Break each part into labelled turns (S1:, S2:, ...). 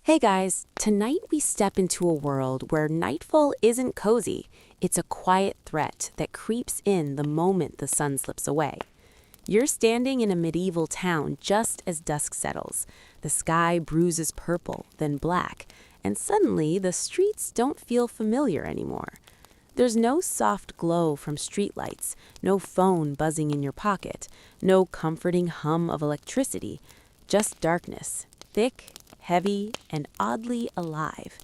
S1: Hey guys, tonight we step into a world where nightfall isn't cozy. It's a quiet threat that creeps in the moment the sun slips away. You're standing in a medieval town just as dusk settles. The sky bruises purple, then black, and suddenly the streets don't feel familiar anymore. There's no soft glow from streetlights, no phone buzzing in your pocket, no comforting hum of electricity, just darkness, thick, heavy, and oddly alive.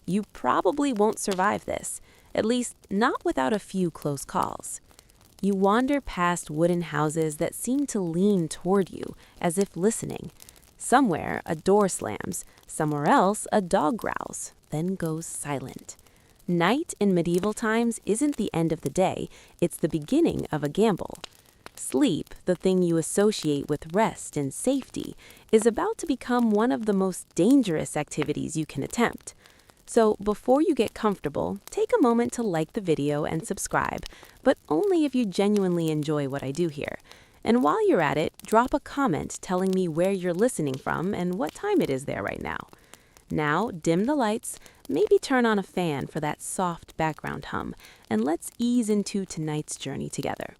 S1: You probably won't survive this, at least not without a few close calls. You wander past wooden houses that seem to lean toward you, as if listening. Somewhere, a door slams. Somewhere else, a dog growls, then goes silent. Night in medieval times isn't the end of the day, it's the beginning of a gamble. Sleep, the thing you associate with rest and safety, is about to become one of the most dangerous activities you can attempt. So before you get comfortable, take a moment to like the video and subscribe, but only if you genuinely enjoy what I do here. And while you're at it, drop a comment telling me where you're listening from and what time it is there right now. Now, dim the lights, maybe turn on a fan for that soft background hum, and let's ease into tonight's journey together.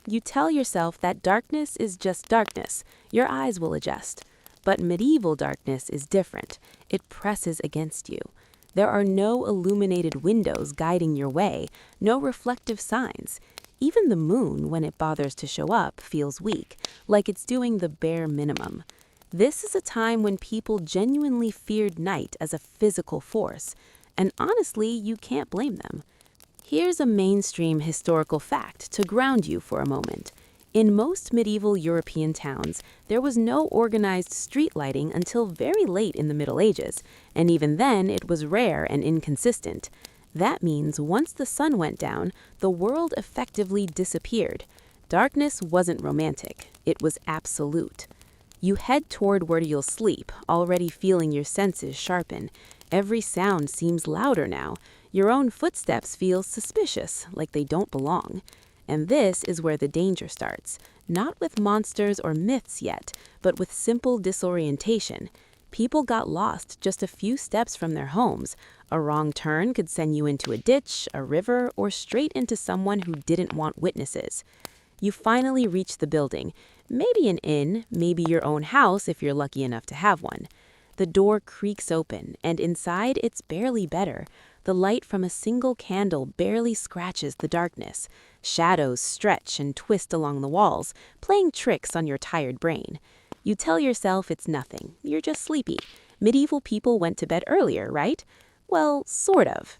S1: You tell yourself that darkness is just darkness. Your eyes will adjust. But medieval darkness is different. It presses against you. There are no illuminated windows guiding your way, no reflective signs. Even the moon, when it bothers to show up, feels weak, like it's doing the bare minimum. This is a time when people genuinely feared night as a physical force, and honestly, you can't blame them. Here's a mainstream historical fact to ground you for a moment. In most medieval European towns, there was no organized street lighting until very late in the Middle Ages, and even then it was rare and inconsistent. That means once the sun went down, the world effectively disappeared. Darkness wasn't romantic, it was absolute. You head toward where you'll sleep, already feeling your senses sharpen. Every sound seems louder now. Your own footsteps feel suspicious, like they don't belong. And this is where the danger starts, not with monsters or myths yet, but with simple disorientation. People got lost just a few steps from their homes. A wrong turn could send you into a ditch, a river, or straight into someone who didn't want witnesses. You finally reach the building, maybe an inn, maybe your own house if you're lucky enough to have one. The door creaks open, and inside it's barely better. The light from a single candle barely scratches the darkness. Shadows stretch and twist along the walls, playing tricks on your tired brain. You tell yourself it's nothing, you're just sleepy. Medieval people went to bed earlier, right? Well, sort of.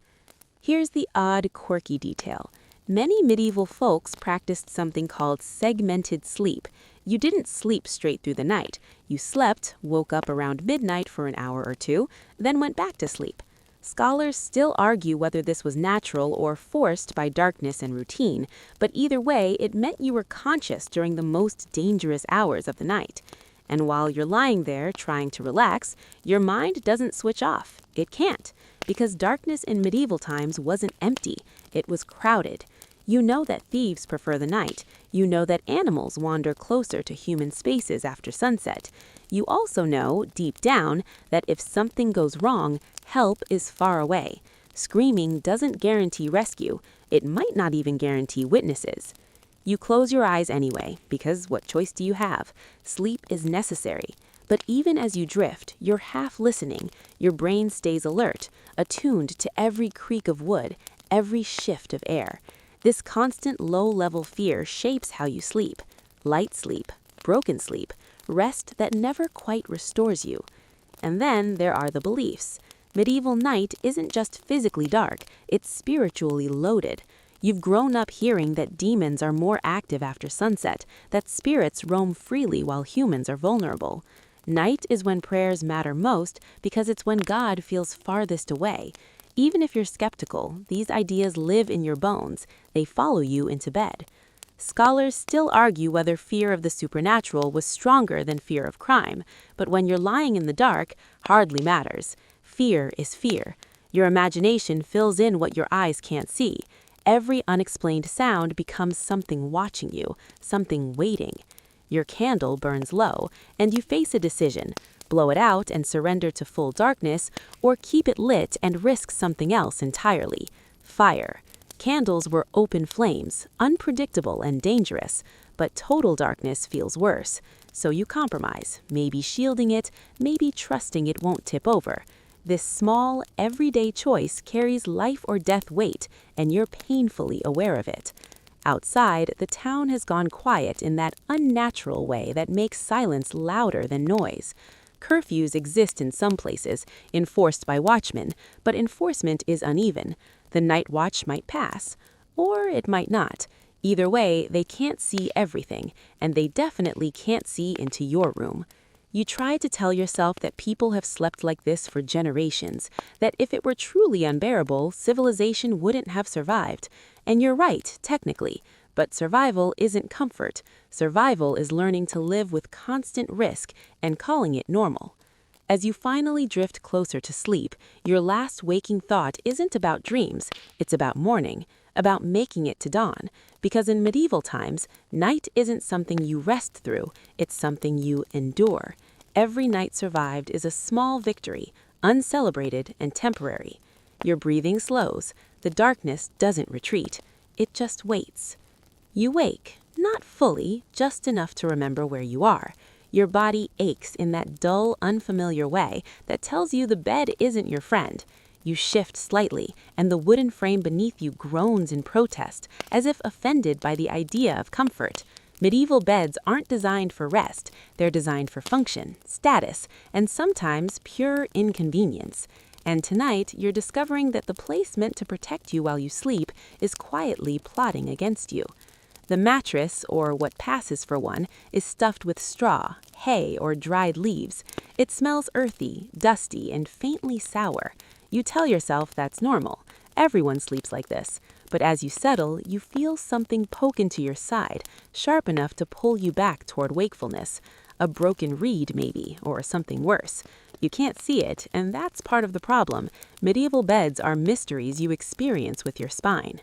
S1: Here's the odd, quirky detail. Many medieval folks practiced something called segmented sleep. You didn't sleep straight through the night. You slept, woke up around midnight for an hour or two, then went back to sleep. Scholars still argue whether this was natural or forced by darkness and routine, but either way, it meant you were conscious during the most dangerous hours of the night. And while you're lying there trying to relax, your mind doesn't switch off. It can't, because darkness in medieval times wasn't empty. It was crowded. You know that thieves prefer the night. You know that animals wander closer to human spaces after sunset. You also know, deep down, that if something goes wrong, help is far away. Screaming doesn't guarantee rescue. It might not even guarantee witnesses. You close your eyes anyway, because what choice do you have? Sleep is necessary. But even as you drift, you're half listening. Your brain stays alert, attuned to every creak of wood, every shift of air. This constant low-level fear shapes how you sleep. Light sleep, broken sleep, rest that never quite restores you. And then there are the beliefs. Medieval night isn't just physically dark, it's spiritually loaded. You've grown up hearing that demons are more active after sunset, that spirits roam freely while humans are vulnerable. Night is when prayers matter most because it's when God feels farthest away. Even if you're skeptical, these ideas live in your bones. They follow you into bed. Scholars still argue whether fear of the supernatural was stronger than fear of crime, but when you're lying in the dark, hardly matters. Fear is fear. Your imagination fills in what your eyes can't see. Every unexplained sound becomes something watching you, something waiting. Your candle burns low, and you face a decision. blow it out and surrender to full darkness, or keep it lit and risk something else entirely. Fire. Candles were open flames, unpredictable and dangerous, but total darkness feels worse. So you compromise, maybe shielding it, maybe trusting it won't tip over. This small, everyday choice carries life or death weight, and you're painfully aware of it. Outside, the town has gone quiet in that unnatural way that makes silence louder than noise. Curfews exist in some places, enforced by watchmen, but enforcement is uneven. The night watch might pass, or it might not. Either way, they can't see everything, and they definitely can't see into your room. You try to tell yourself that people have slept like this for generations, that if it were truly unbearable, civilization wouldn't have survived. And you're right, technically, but survival isn't comfort. Survival is learning to live with constant risk and calling it normal. As you finally drift closer to sleep, your last waking thought isn't about dreams, it's about morning, about making it to dawn. Because in medieval times, night isn't something you rest through, it's something you endure. Every night survived is a small victory, uncelebrated and temporary. Your breathing slows, the darkness doesn't retreat, it just waits. You wake, not fully, just enough to remember where you are. Your body aches in that dull, unfamiliar way that tells you the bed isn't your friend. You shift slightly, and the wooden frame beneath you groans in protest, as if offended by the idea of comfort. Medieval beds aren't designed for rest, they're designed for function, status, and sometimes pure inconvenience. And tonight, you're discovering that the place meant to protect you while you sleep is quietly plotting against you. The mattress, or what passes for one, is stuffed with straw, hay, or dried leaves. It smells earthy, dusty, and faintly sour. You tell yourself that's normal. Everyone sleeps like this. But as you settle, you feel something poke into your side, sharp enough to pull you back toward wakefulness. A broken reed, maybe, or something worse. You can't see it, and that's part of the problem. Medieval beds are mysteries you experience with your spine.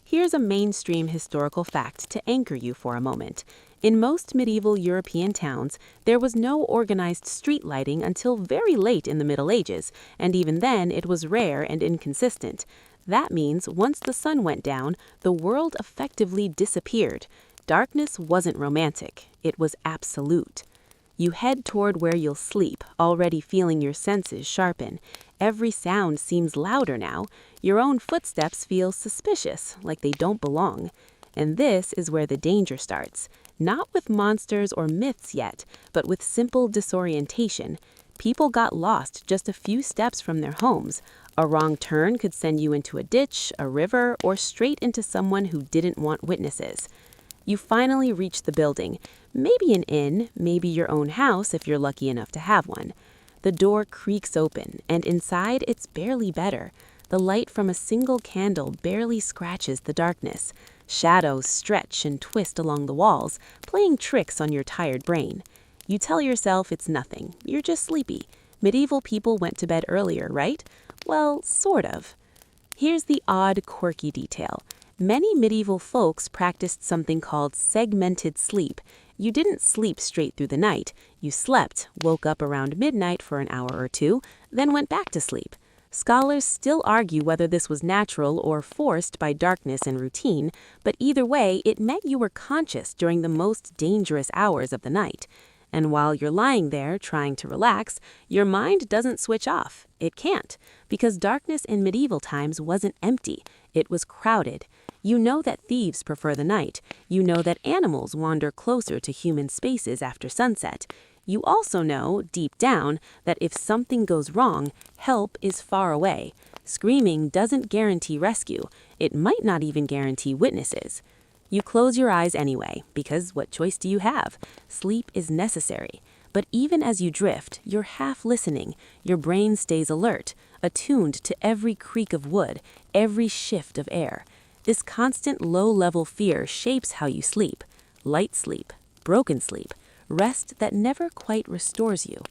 S1: Here's a mainstream historical fact to anchor you for a moment. In most medieval European towns, there was no organized street lighting until very late in the Middle Ages, and even then it was rare and inconsistent. That means once the sun went down, the world effectively disappeared. Darkness wasn't romantic, it was absolute. You head toward where you'll sleep, already feeling your senses sharpen. Every sound seems louder now. Your own footsteps feel suspicious, like they don't belong. And this is where the danger starts. Not with monsters or myths yet, but with simple disorientation. People got lost just a few steps from their homes. A wrong turn could send you into a ditch, a river, or straight into someone who didn't want witnesses. You finally reach the building. Maybe an inn, maybe your own house if you're lucky enough to have one. The door creaks open, and inside it's barely better. The light from a single candle barely scratches the darkness. Shadows stretch and twist along the walls, playing tricks on your tired brain. You tell yourself it's nothing, you're just sleepy. Medieval people went to bed earlier, right? Well, sort of. Here's the odd, quirky detail. Many medieval folks practiced something called segmented sleep. You didn't sleep straight through the night. You slept, woke up around midnight for an hour or two, then went back to sleep. Scholars still argue whether this was natural or forced by darkness and routine, but either way, it meant you were conscious during the most dangerous hours of the night. And while you're lying there trying to relax, your mind doesn't switch off. It can't, because darkness in medieval times wasn't empty. It was crowded. You know that thieves prefer the night. You know that animals wander closer to human spaces after sunset. You also know, deep down, that if something goes wrong, help is far away. Screaming doesn't guarantee rescue. It might not even guarantee witnesses. You close your eyes anyway, because what choice do you have? Sleep is necessary. But even as you drift, you're half listening. Your brain stays alert, attuned to every creak of wood, every shift of air. This constant low-level fear shapes how you sleep. Light sleep, broken sleep, rest that never quite restores you.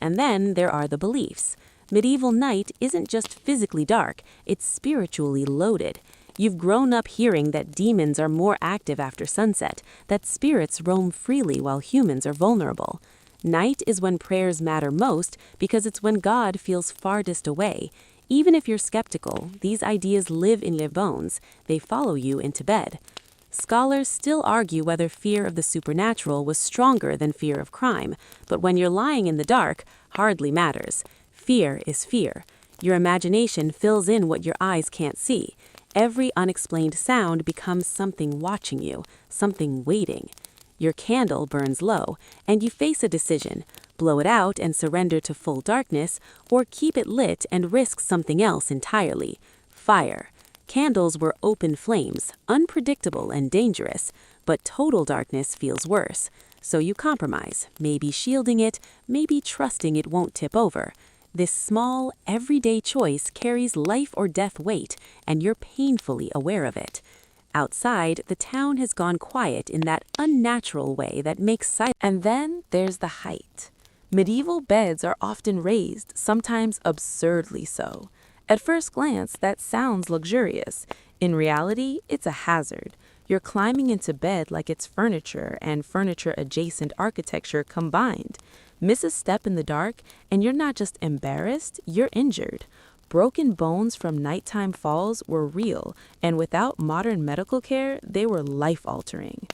S1: And then there are the beliefs. Medieval night isn't just physically dark, it's spiritually loaded. You've grown up hearing that demons are more active after sunset, that spirits roam freely while humans are vulnerable. Night is when prayers matter most because it's when God feels farthest away. Even if you're skeptical, these ideas live in your bones. They follow you into bed. Scholars still argue whether fear of the supernatural was stronger than fear of crime, but when you're lying in the dark, hardly matters. Fear is fear. Your imagination fills in what your eyes can't see. Every unexplained sound becomes something watching you, something waiting. Your candle burns low, and you face a decision: blow it out and surrender to full darkness, or keep it lit and risk something else entirely. Fire. Candles were open flames, unpredictable and dangerous, but total darkness feels worse. So you compromise, maybe shielding it, maybe trusting it won't tip over. This small, everyday choice carries life or death weight, and you're painfully aware of it. Outside, the town has gone quiet in that unnatural way that makes silence. And then there's the height. Medieval beds are often raised, sometimes absurdly so. At first glance, that sounds luxurious. In reality, it's a hazard. You're climbing into bed like it's furniture and furniture-adjacent architecture combined. Miss a step in the dark, and you're not just embarrassed, you're injured. Broken bones from nighttime falls were real, and without modern medical care, they were life-altering.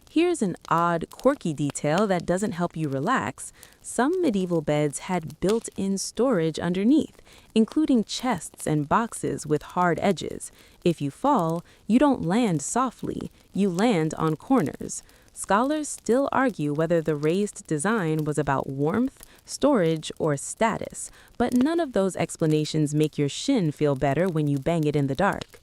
S1: Here's an odd, quirky detail that doesn't help you relax. Some medieval beds had built-in storage underneath, including chests and boxes with hard edges. If you fall, you don't land softly, you land on corners. Scholars still argue whether the raised design was about warmth, storage, or status, but none of those explanations make your shin feel better when you bang it in the dark.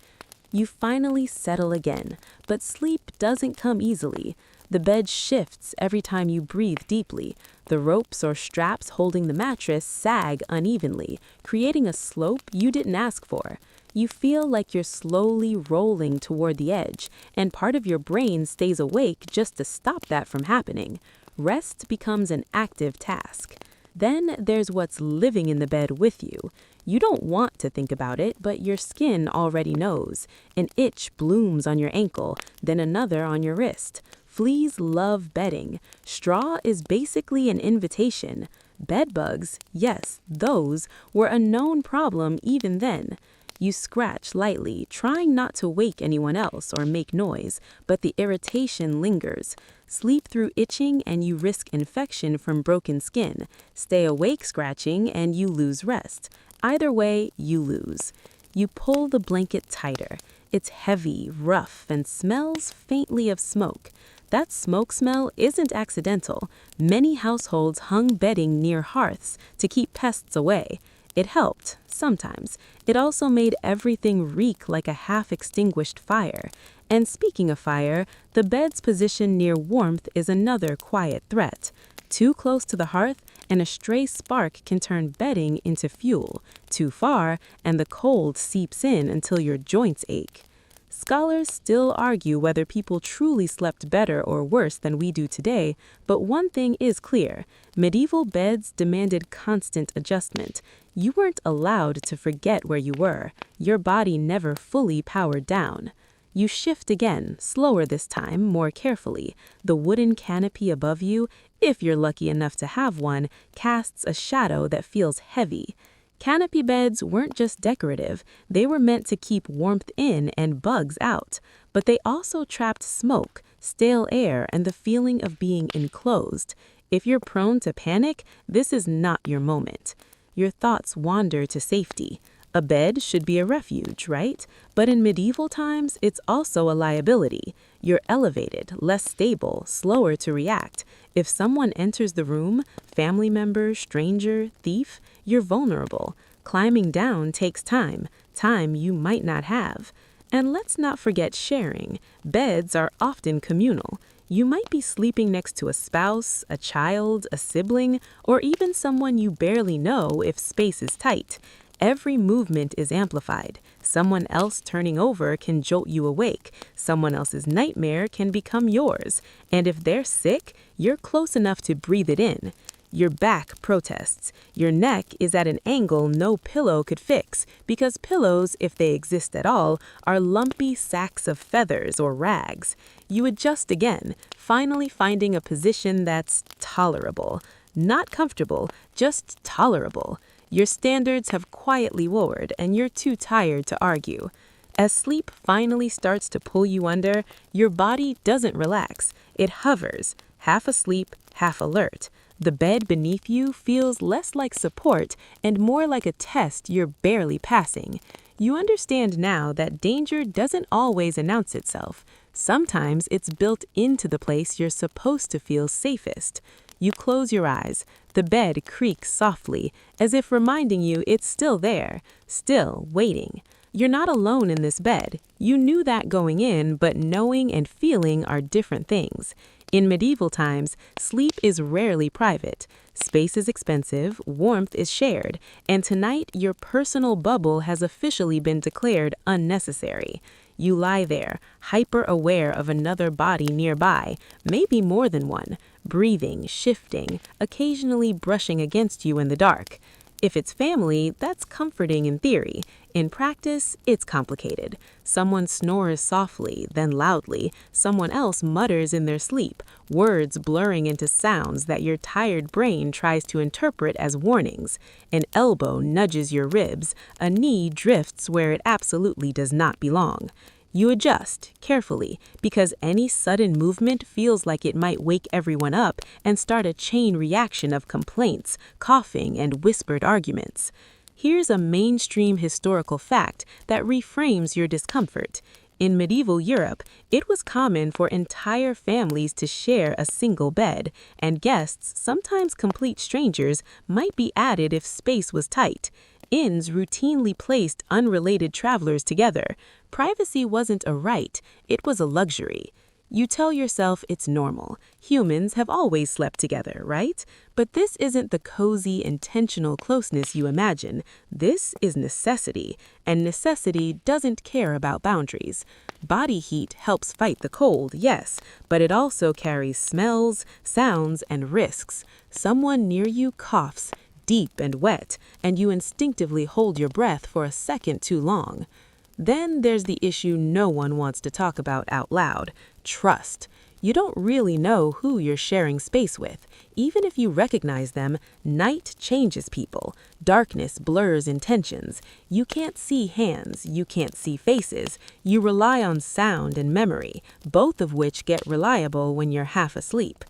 S1: You finally settle again, but sleep doesn't come easily. The bed shifts every time you breathe deeply. The ropes or straps holding the mattress sag unevenly, creating a slope you didn't ask for. You feel like you're slowly rolling toward the edge, and part of your brain stays awake just to stop that from happening. Rest becomes an active task. Then there's what's living in the bed with you. You don't want to think about it, but your skin already knows. An itch blooms on your ankle, then another on your wrist. Fleas love bedding. Straw is basically an invitation. Bed bugs, yes, those were a known problem even then. You scratch lightly, trying not to wake anyone else or make noise, but the irritation lingers. Sleep through itching and you risk infection from broken skin. Stay awake scratching and you lose rest. Either way, you lose. You pull the blanket tighter. It's heavy, rough, and smells faintly of smoke. That smoke smell isn't accidental. Many households hung bedding near hearths to keep pests away. It helped, sometimes. It also made everything reek like a half-extinguished fire. And speaking of fire, the bed's position near warmth is another quiet threat. Too close to the hearth, and a stray spark can turn bedding into fuel. Too far, and the cold seeps in until your joints ache. Scholars still argue whether people truly slept better or worse than we do today, but one thing is clear: medieval beds demanded constant adjustment. You weren't allowed to forget where you were. Your body never fully powered down. You shift again, slower this time, more carefully. The wooden canopy above you, if you're lucky enough to have one, casts a shadow that feels heavy. Canopy beds weren't just decorative, they were meant to keep warmth in and bugs out. But they also trapped smoke, stale air, and the feeling of being enclosed. If you're prone to panic, this is not your moment. Your thoughts wander to safety. A bed should be a refuge, right? But in medieval times, it's also a liability. You're elevated, less stable, slower to react. If someone enters the room, family member, stranger, thief, you're vulnerable. Climbing down takes time you might not have. And let's not forget sharing. Beds are often communal. You might be sleeping next to a spouse, a child, a sibling, or even someone you barely know if space is tight. Every movement is amplified. Someone else turning over can jolt you awake. Someone else's nightmare can become yours. And if they're sick, you're close enough to breathe it in. Your back protests. Your neck is at an angle no pillow could fix, because pillows, if they exist at all, are lumpy sacks of feathers or rags. You adjust again, finally finding a position that's tolerable. Not comfortable, just tolerable. Your standards have quietly lowered and you're too tired to argue. As sleep finally starts to pull you under, your body doesn't relax. It hovers, half asleep, half alert. The bed beneath you feels less like support and more like a test you're barely passing. You understand now that danger doesn't always announce itself. Sometimes it's built into the place you're supposed to feel safest. You close your eyes. The bed creaks softly, as if reminding you it's still there, still waiting. You're not alone in this bed. You knew that going in, but knowing and feeling are different things. In medieval times, sleep is rarely private. Space is expensive, warmth is shared, and tonight your personal bubble has officially been declared unnecessary. You lie there, hyper-aware of another body nearby, maybe more than one, breathing, shifting, occasionally brushing against you in the dark. If it's family, that's comforting in theory. In practice, it's complicated. Someone snores softly, then loudly. Someone else mutters in their sleep, words blurring into sounds that your tired brain tries to interpret as warnings. An elbow nudges your ribs. A knee drifts where it absolutely does not belong. You adjust, carefully, because any sudden movement feels like it might wake everyone up and start a chain reaction of complaints, coughing, and whispered arguments. Here's a mainstream historical fact that reframes your discomfort. In medieval Europe, it was common for entire families to share a single bed, and guests, sometimes complete strangers, might be added if space was tight. Inns routinely placed unrelated travelers together. Privacy wasn't a right, it was a luxury. You tell yourself it's normal. Humans have always slept together, right? But this isn't the cozy, intentional closeness you imagine. This is necessity, and necessity doesn't care about boundaries. Body heat helps fight the cold, yes, but it also carries smells, sounds, and risks. Someone near you coughs, deep and wet, and you instinctively hold your breath for a second too long. Then there's the issue no one wants to talk about out loud: trust. You don't really know who you're sharing space with. Even if you recognize them, night changes people. Darkness blurs intentions. You can't see hands, you can't see faces. You rely on sound and memory, both of which get reliable when you're half asleep.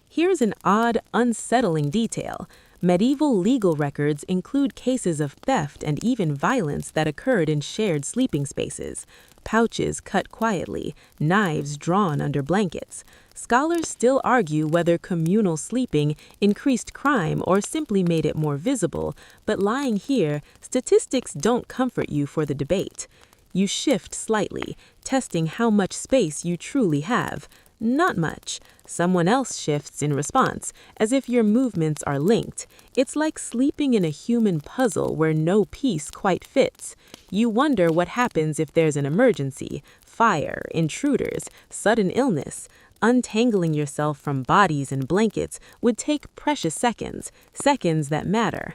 S1: Here's an odd, unsettling detail. Medieval legal records include cases of theft and even violence that occurred in shared sleeping spaces. Pouches cut quietly, knives drawn under blankets. Scholars still argue whether communal sleeping increased crime or simply made it more visible, but lying here, statistics don't comfort you for the debate. You shift slightly, testing how much space you truly have. Not much. Someone else shifts in response, as if your movements are linked. It's like sleeping in a human puzzle where no piece quite fits. You wonder what happens if there's an emergency, fire, intruders, sudden illness. Untangling yourself from bodies and blankets would take precious seconds, seconds that matter.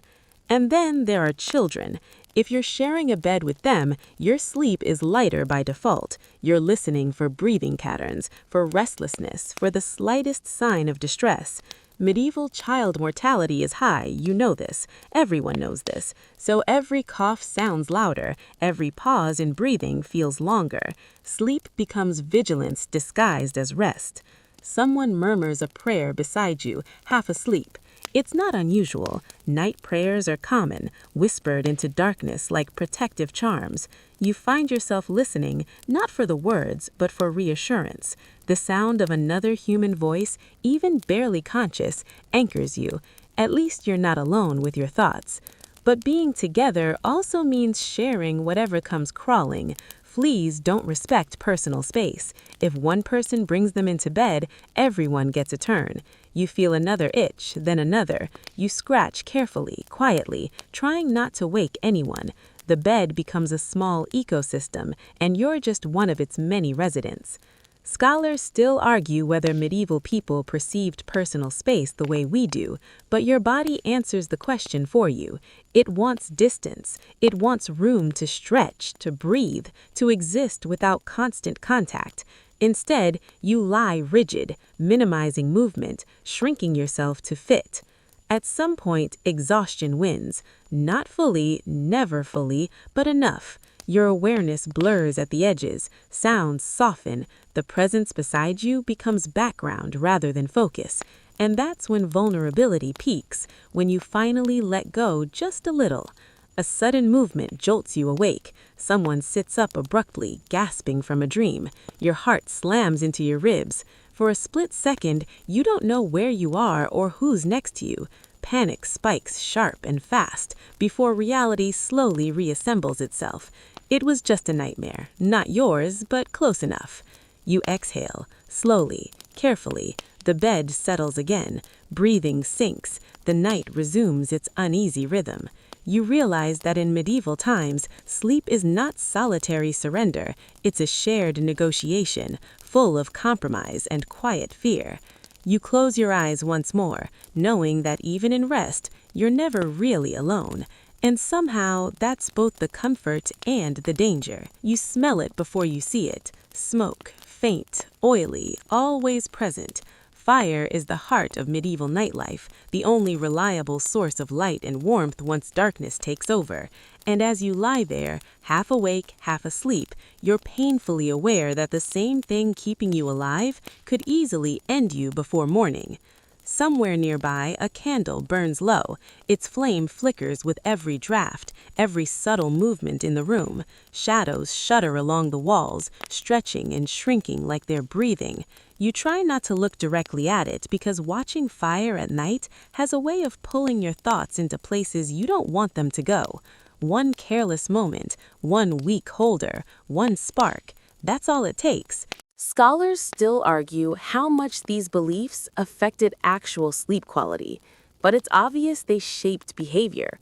S1: And then there are children. If you're sharing a bed with them, your sleep is lighter by default. You're listening for breathing patterns, for restlessness, for the slightest sign of distress. Medieval child mortality is high, you know this. Everyone knows this. So every cough sounds louder, every pause in breathing feels longer. Sleep becomes vigilance disguised as rest. Someone murmurs a prayer beside you, half asleep. It's not unusual. Night prayers are common, whispered into darkness like protective charms. You find yourself listening, not for the words, but for reassurance. The sound of another human voice, even barely conscious, anchors you. At least you're not alone with your thoughts. But being together also means sharing whatever comes crawling. Fleas don't respect personal space. If one person brings them into bed, everyone gets a turn. You feel another itch, then another. You scratch carefully, quietly, trying not to wake anyone. The bed becomes a small ecosystem, and you're just one of its many residents. Scholars still argue whether medieval people perceived personal space the way we do, but your body answers the question for you. It wants distance. It wants room to stretch, to breathe, to exist without constant contact. Instead, you lie rigid, minimizing movement, shrinking yourself to fit. At some point, exhaustion wins. Not fully, never fully, but enough. Your awareness blurs at the edges, sounds soften, the presence beside you becomes background rather than focus. And that's when vulnerability peaks, when you finally let go just a little. A sudden movement jolts you awake. Someone sits up abruptly, gasping from a dream. Your heart slams into your ribs. For a split second, you don't know where you are or who's next to you. Panic spikes sharp and fast before reality slowly reassembles itself. It was just a nightmare, not yours, but close enough. You exhale, slowly, carefully. The bed settles again. Breathing sinks. The night resumes its uneasy rhythm. You realize that in medieval times, sleep is not solitary surrender. It's a shared negotiation, full of compromise and quiet fear. You close your eyes once more, knowing that even in rest, you're never really alone. And somehow, that's both the comfort and the danger. You smell it before you see it. Smoke, faint, oily, always present. Fire is the heart of medieval nightlife, the only reliable source of light and warmth once darkness takes over. And as you lie there, half awake, half asleep, you're painfully aware that the same thing keeping you alive could easily end you before morning. Somewhere nearby, a candle burns low. Its flame flickers with every draft, every subtle movement in the room. Shadows shudder along the walls, stretching and shrinking like they're breathing. You try not to look directly at it because watching fire at night has a way of pulling your thoughts into places you don't want them to go. One careless moment, one weak holder, one spark. That's all it takes. Scholars still argue how much these beliefs affected actual sleep quality, but it's obvious they shaped behavior.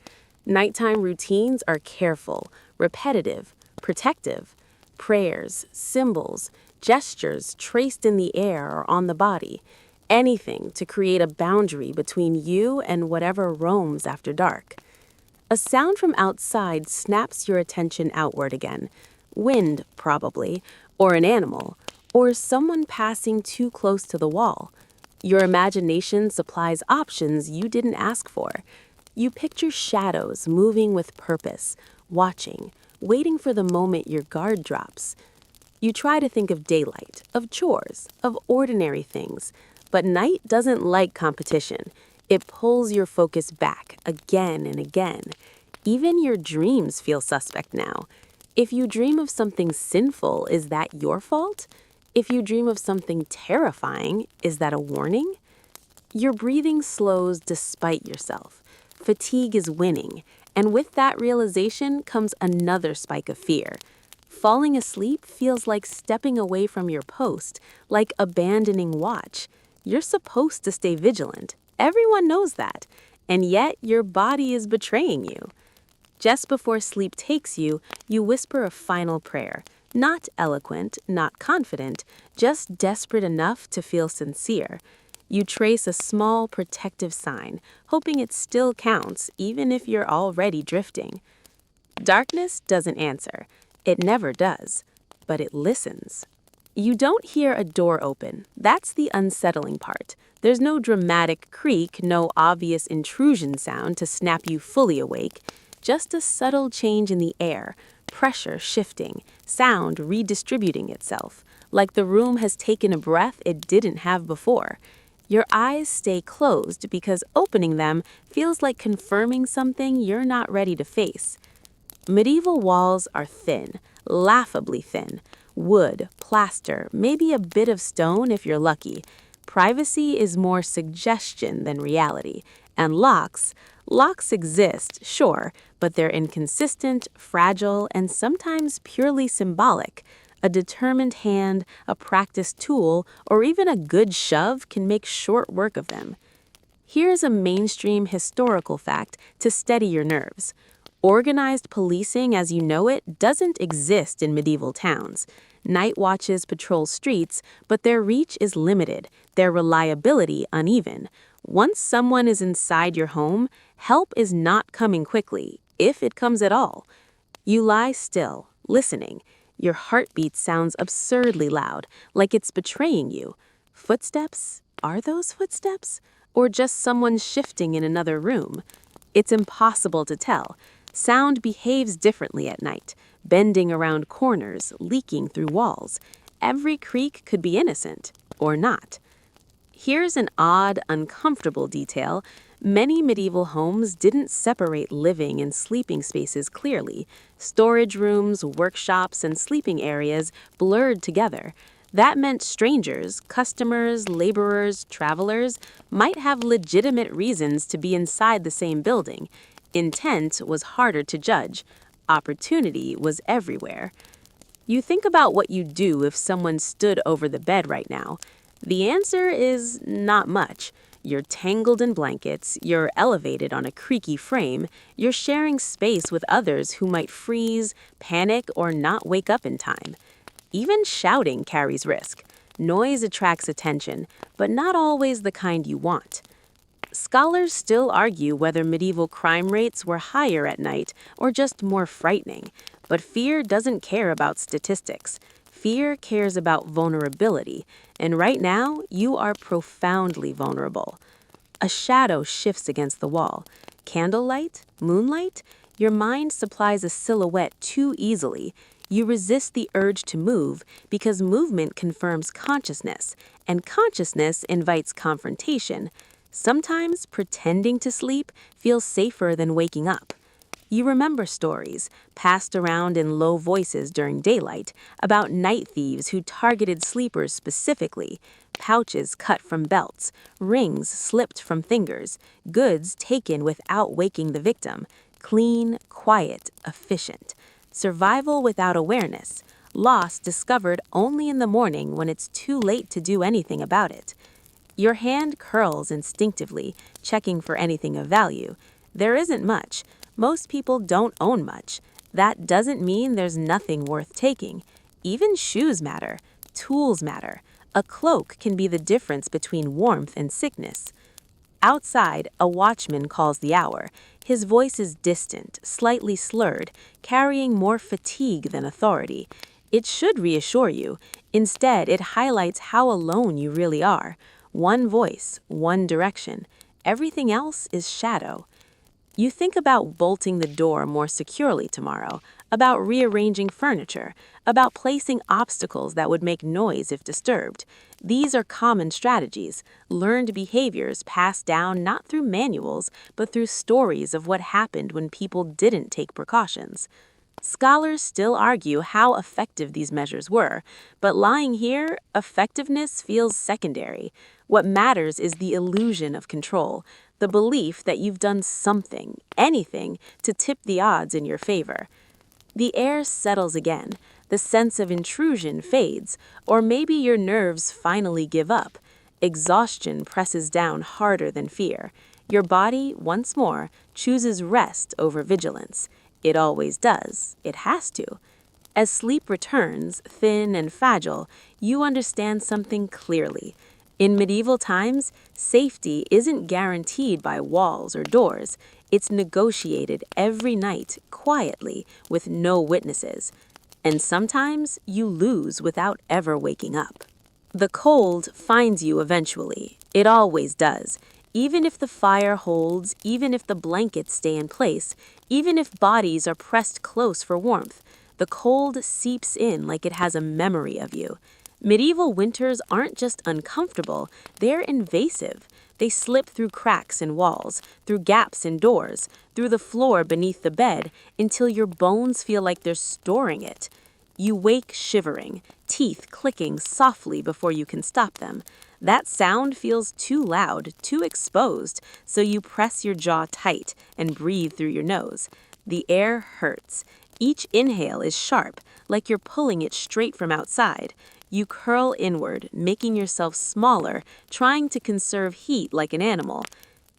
S1: Nighttime routines are careful, repetitive, protective. Prayers, symbols, gestures traced in the air or on the body. Anything to create a boundary between you and whatever roams after dark. A sound from outside snaps your attention outward again. Wind, probably, or an animal, or someone passing too close to the wall. Your imagination supplies options you didn't ask for. You picture shadows moving with purpose, watching, waiting for the moment your guard drops. You try to think of daylight, of chores, of ordinary things, but night doesn't like competition. It pulls your focus back again and again. Even your dreams feel suspect now. If you dream of something sinful, is that your fault? If you dream of something terrifying, is that a warning? Your breathing slows despite yourself. Fatigue is winning, and with that realization comes another spike of fear. Falling asleep feels like stepping away from your post, like abandoning watch. You're supposed to stay vigilant. Everyone knows that, and yet your body is betraying you. Just before sleep takes you, you whisper a final prayer. Not eloquent, not confident, just desperate enough to feel sincere. You trace a small protective sign, hoping it still counts even if you're already drifting. Darkness doesn't answer. It never does. But it listens. You don't hear a door open. That's the unsettling part. There's no dramatic creak, no obvious intrusion sound to snap you fully awake. Just a subtle change in the air, pressure shifting, sound redistributing itself, like the room has taken a breath it didn't have before. Your eyes stay closed because opening them feels like confirming something you're not ready to face. Medieval walls are thin, laughably thin. Wood, plaster, maybe a bit of stone if you're lucky. Privacy is more suggestion than reality. And locks exist, sure, but they're inconsistent, fragile, and sometimes purely symbolic. A determined hand, a practiced tool, or even a good shove can make short work of them. Here's a mainstream historical fact to steady your nerves. Organized policing as you know it doesn't exist in medieval towns. Night watches patrol streets, but their reach is limited, their reliability uneven. Once someone is inside your home, help is not coming quickly, if it comes at all. You lie still, listening. Your heartbeat sounds absurdly loud, like it's betraying you. Footsteps? Are those footsteps? or just someone shifting in another room? It's impossible to tell. Sound behaves differently at night, bending around corners, leaking through walls. Every creak could be innocent, or not. Here's an odd, uncomfortable detail. Many medieval homes didn't separate living and sleeping spaces clearly. Storage rooms, workshops, and sleeping areas blurred together. That meant strangers, customers, laborers, travelers might have legitimate reasons to be inside the same building. Intent was harder to judge. Opportunity was everywhere. You think about what you'd do if someone stood over the bed right now. The answer is not much. You're tangled in blankets, you're elevated on a creaky frame, you're sharing space with others who might freeze, panic, or not wake up in time. Even shouting carries risk. Noise attracts attention, but not always the kind you want. Scholars still argue whether medieval crime rates were higher at night or just more frightening, but fear doesn't care about statistics. Fear cares about vulnerability, and right now, you are profoundly vulnerable. A shadow shifts against the wall. Candlelight? Moonlight? Your mind supplies a silhouette too easily. You resist the urge to move because movement confirms consciousness, and consciousness invites confrontation. Sometimes pretending to sleep feels safer than waking up. You remember stories, passed around in low voices during daylight, about night thieves who targeted sleepers specifically, pouches cut from belts, rings slipped from fingers, goods taken without waking the victim. Clean, quiet, efficient. Survival without awareness. Loss discovered only in the morning when it's too late to do anything about it. Your hand curls instinctively, checking for anything of value. There isn't much. Most people don't own much. That doesn't mean there's nothing worth taking. Even shoes matter. Tools matter. A cloak can be the difference between warmth and sickness. Outside, a watchman calls the hour. His voice is distant, slightly slurred, carrying more fatigue than authority. It should reassure you. Instead, it highlights how alone you really are. One voice, one direction. Everything else is shadow. You think about bolting the door more securely tomorrow, about rearranging furniture, about placing obstacles that would make noise if disturbed. These are common strategies, learned behaviors passed down not through manuals, but through stories of what happened when people didn't take precautions. Scholars still argue how effective these measures were, but lying here, effectiveness feels secondary. What matters is the illusion of control, the belief that you've done something, anything, to tip the odds in your favor. The air settles again, the sense of intrusion fades, or maybe your nerves finally give up. Exhaustion presses down harder than fear. Your body, once more, chooses rest over vigilance. It always does. It has to. As sleep returns, thin and fragile, you understand something clearly. In medieval times, safety isn't guaranteed by walls or doors. It's negotiated every night, quietly, with no witnesses. And sometimes you lose without ever waking up. The cold finds you eventually. It always does. Even if the fire holds, even if the blankets stay in place, even if bodies are pressed close for warmth, the cold seeps in like it has a memory of you. Medieval winters aren't just uncomfortable, they're invasive. They slip through cracks in walls, through gaps in doors, through the floor beneath the bed, until your bones feel like they're storing it. You wake shivering, teeth clicking softly before you can stop them. That sound feels too loud, too exposed, so you press your jaw tight and breathe through your nose. The air hurts. Each inhale is sharp, like you're pulling it straight from outside. You curl inward, making yourself smaller, trying to conserve heat like an animal.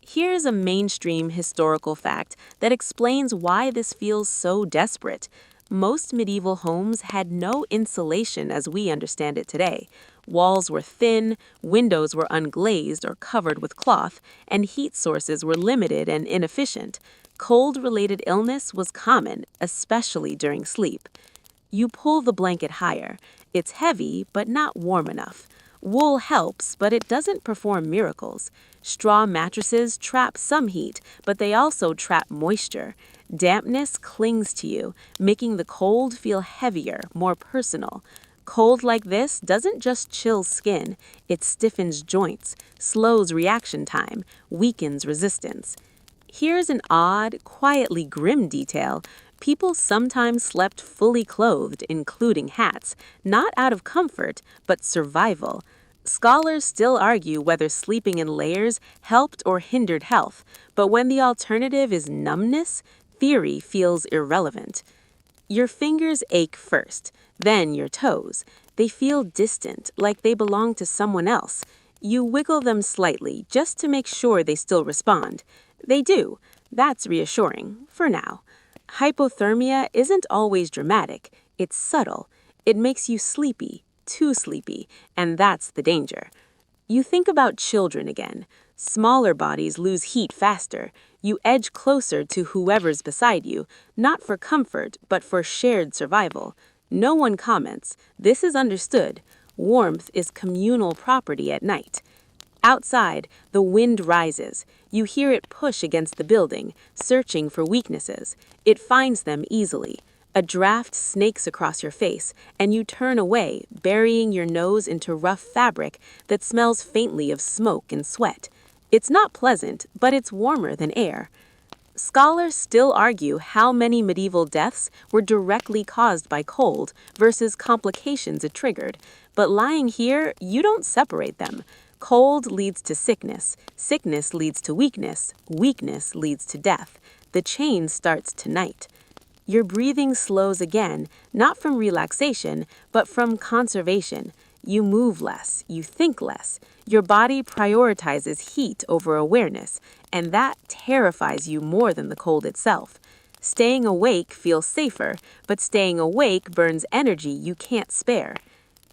S1: Here's a mainstream historical fact that explains why this feels so desperate. Most medieval homes had no insulation as we understand it today. Walls were thin, windows were unglazed or covered with cloth, and heat sources were limited and inefficient. Cold-related illness was common, especially during sleep. You pull the blanket higher. It's heavy, but not warm enough. Wool helps, but it doesn't perform miracles. Straw mattresses trap some heat, but they also trap moisture. Dampness clings to you, making the cold feel heavier, more personal. Cold like this doesn't just chill skin, it stiffens joints, slows reaction time, weakens resistance. Here's an odd, quietly grim detail. People sometimes slept fully clothed, including hats, not out of comfort, but survival. Scholars still argue whether sleeping in layers helped or hindered health, but when the alternative is numbness, theory feels irrelevant. Your fingers ache first, then your toes. They feel distant, like they belong to someone else. You wiggle them slightly just to make sure they still respond. They do. That's reassuring, for now. Hypothermia isn't always dramatic, it's subtle. It makes you sleepy, too sleepy, and that's the danger. You think about children again. Smaller bodies lose heat faster. You edge closer to whoever's beside you, not for comfort, but for shared survival. No one comments. This is understood. Warmth is communal property at night. Outside, the wind rises. You hear it push against the building, searching for weaknesses. It finds them easily. A draft snakes across your face, and you turn away, burying your nose into rough fabric that smells faintly of smoke and sweat. It's not pleasant, but it's warmer than air. Scholars still argue how many medieval deaths were directly caused by cold versus complications it triggered, but lying here, you don't separate them. Cold leads to sickness, sickness leads to weakness, weakness leads to death. The chain starts tonight. Your breathing slows again, not from relaxation, but from conservation. You move less, you think less. Your body prioritizes heat over awareness, and that terrifies you more than the cold itself. Staying awake feels safer, but staying awake burns energy you can't spare.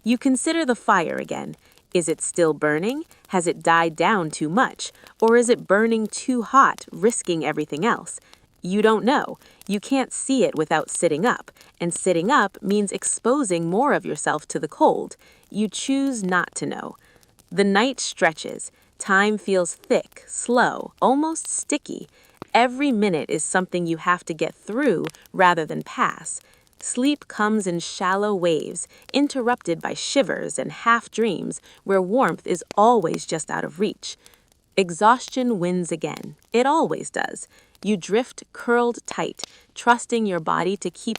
S1: You consider the fire again. Is it still burning? Has it died down too much? Or is it burning too hot, risking everything else? You don't know. You can't see it without sitting up, and sitting up means exposing more of yourself to the cold. You choose not to know. The night stretches. Time feels thick, slow, almost sticky. Every minute is something you have to get through rather than pass. Sleep comes in shallow waves, interrupted by shivers and half-dreams where warmth is always just out of reach. Exhaustion wins again. It always does. You drift curled tight, trusting your body to keep